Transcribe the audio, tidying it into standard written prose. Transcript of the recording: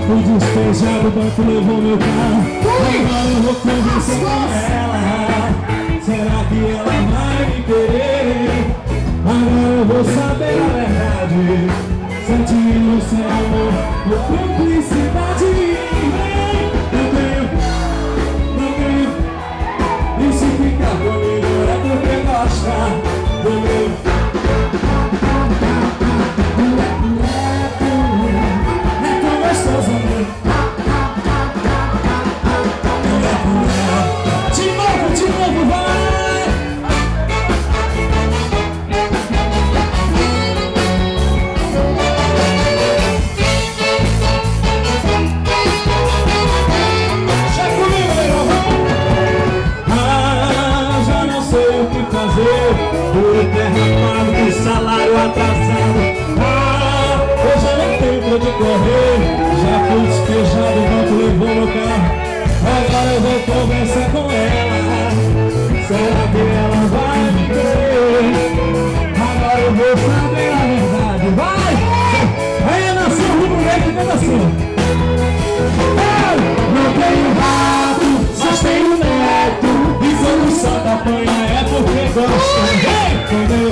fui despejado, o banco levou meu carro. Agora eu vou conversar com ela. Será que ela vai me querer? Agora eu vou saber a verdade. Sentir o seu amor por cumplicidade. Não tenho. E se ficar comigo é porque gosta do meu. De novo, vai! Já comigo, legal! Já não sei o que fazer. Por derramado do salário atrasado. Eu já não tenho pra onde correr. Já fui despejado, o banco levou meu carro. Agora eu vou conversar com ela. Será que ela vai me querer? Agora eu vou saber a verdade. Vai! Aí nação rubro-negro, vem nação. Não tenho rato, só tenho neto. E quando o santo apanha é porque gosta. Entendeu?